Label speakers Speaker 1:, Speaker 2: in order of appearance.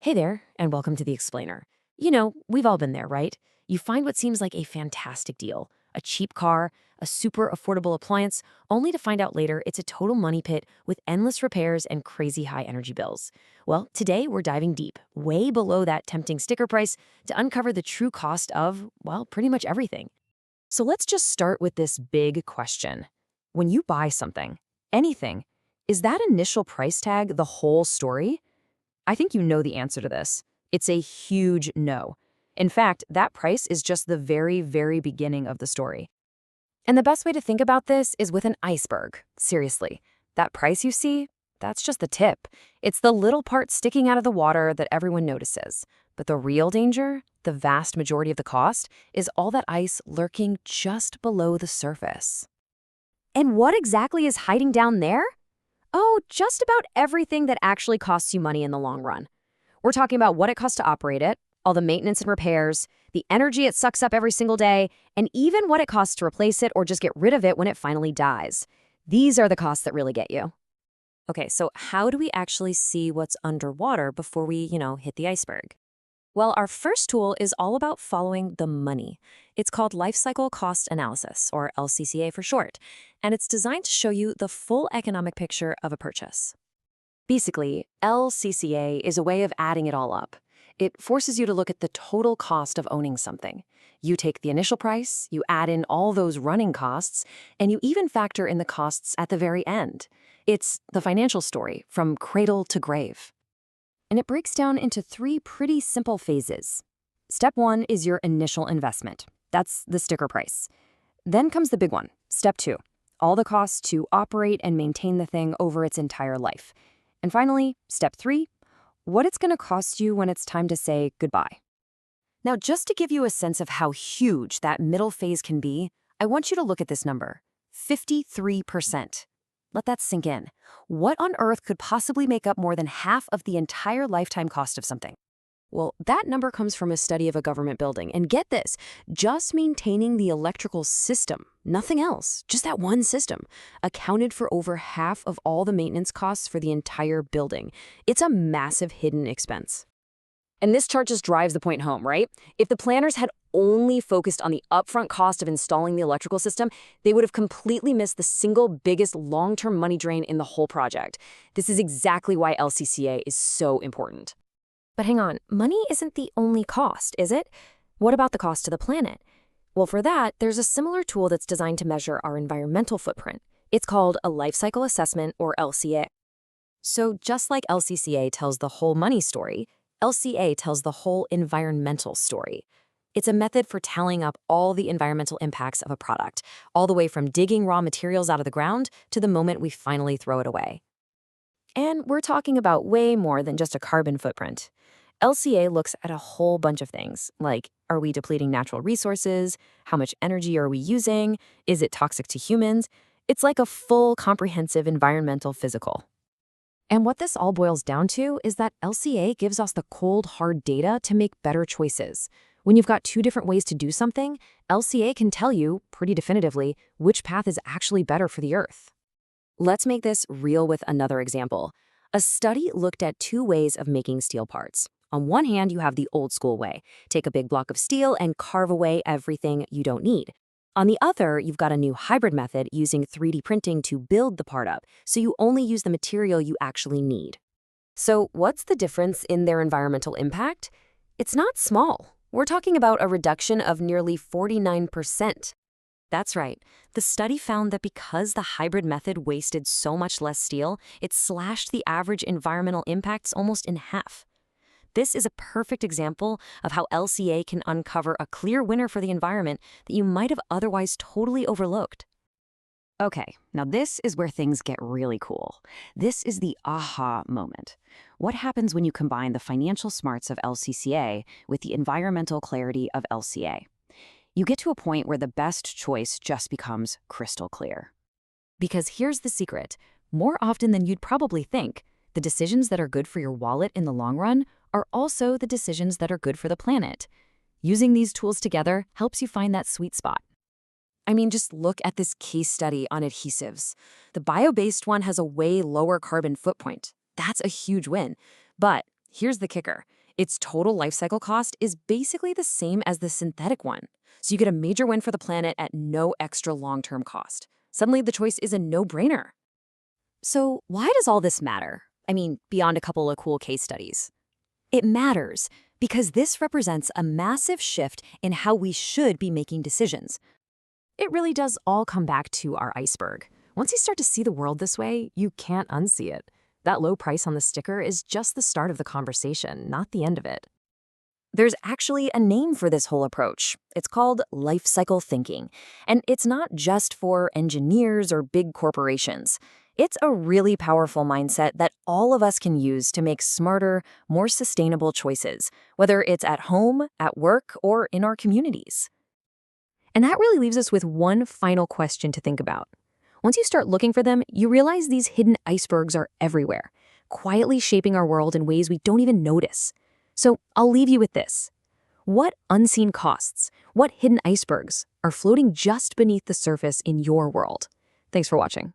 Speaker 1: Hey there, and welcome to The Explainer. We've all been there, right? You find what seems like a fantastic deal, a cheap car, a super affordable appliance, only to find out later it's a total money pit with endless repairs and crazy high energy bills. Well, today we're diving deep, way below that tempting sticker price, to uncover the true cost of, well, pretty much everything. So let's just start with this big question. When you buy something, anything, is that initial price tag the whole story? I think you know the answer to this. It's a huge no. In fact, that price is just the very, very beginning of the story. And the best way to think about this is with an iceberg. Seriously, that price you see, that's just the tip. It's the little part sticking out of the water that everyone notices. But the real danger, the vast majority of the cost, is all that ice lurking just below the surface. And what exactly is hiding down there? Oh, just about everything that actually costs you money in the long run. We're talking about what it costs to operate it, all the maintenance and repairs, the energy it sucks up every single day, and even what it costs to replace it or just get rid of it when it finally dies. These are the costs that really get you. Okay, so how do we actually see what's underwater before we, hit the iceberg? Well, our first tool is all about following the money. It's called Life Cycle Cost Analysis, or LCCA for short, and it's designed to show you the full economic picture of a purchase. Basically, LCCA is a way of adding it all up. It forces you to look at the total cost of owning something. You take the initial price, you add in all those running costs, and you even factor in the costs at the very end. It's the financial story from cradle to grave. And it breaks down into three pretty simple phases. Step one is your initial investment. That's the sticker price. Then comes the big one, step two, all the costs to operate and maintain the thing over its entire life. And finally, step three, what it's going to cost you when it's time to say goodbye. Now, just to give you a sense of how huge that middle phase can be, I want you to look at this number, 53%. Let that sink in. What on earth could possibly make up more than half of the entire lifetime cost of something? Well, that number comes from a study of a government building. And get this, just maintaining the electrical system, nothing else, just that one system, accounted for over half of all the maintenance costs for the entire building. It's a massive hidden expense. And this chart just drives the point home, right? If the planners had only focused on the upfront cost of installing the electrical system, they would have completely missed the single biggest long-term money drain in the whole project. This is exactly why LCCA is so important. But hang on, money isn't the only cost, is it? What about the cost to the planet? Well, for that, there's a similar tool that's designed to measure our environmental footprint. It's called a life cycle assessment, or LCA. So just like LCCA tells the whole money story, LCA tells the whole environmental story. It's a method for tallying up all the environmental impacts of a product, all the way from digging raw materials out of the ground to the moment we finally throw it away. And we're talking about way more than just a carbon footprint. LCA looks at a whole bunch of things, like, are we depleting natural resources? How much energy are we using? Is it toxic to humans? It's like a full, comprehensive environmental physical. And what this all boils down to is that LCA gives us the cold, hard data to make better choices. When you've got two different ways to do something, LCA can tell you, pretty definitively, which path is actually better for the Earth. Let's make this real with another example. A study looked at two ways of making steel parts. On one hand, you have the old school way. Take a big block of steel and carve away everything you don't need. On the other, you've got a new hybrid method using 3D printing to build the part up, so you only use the material you actually need. So what's the difference in their environmental impact? It's not small. We're talking about a reduction of nearly 49%. That's right. The study found that because the hybrid method wasted so much less steel, it slashed the average environmental impacts almost in half. This is a perfect example of how LCA can uncover a clear winner for the environment that you might have otherwise totally overlooked. Okay, now this is where things get really cool. This is the aha moment. What happens when you combine the financial smarts of LCCA with the environmental clarity of LCA? You get to a point where the best choice just becomes crystal clear. Because here's the secret. More often than you'd probably think, the decisions that are good for your wallet in the long run are also the decisions that are good for the planet. Using these tools together helps you find that sweet spot. I mean, just look at this case study on adhesives. The bio-based one has a way lower carbon footprint. That's a huge win. But Here's the kicker. Its total life cycle cost is basically the same as the synthetic one. So you get a major win for the planet at no extra long-term cost. Suddenly, the choice is a no-brainer. So why does all this matter? I mean, beyond a couple of cool case studies. It matters because this represents a massive shift in how we should be making decisions. It really does all come back to our iceberg. Once you start to see the world this way, you can't unsee it. That low price on the sticker is just the start of the conversation, not the end of it. There's actually a name for this whole approach. It's called life cycle thinking, and it's not just for engineers or big corporations. It's a really powerful mindset that all of us can use to make smarter, more sustainable choices, whether it's at home, at work, or in our communities. And that really leaves us with one final question to think about. Once you start looking for them, you realize these hidden icebergs are everywhere, quietly shaping our world in ways we don't even notice. So I'll leave you with this. What unseen costs, what hidden icebergs are floating just beneath the surface in your world? Thanks for watching.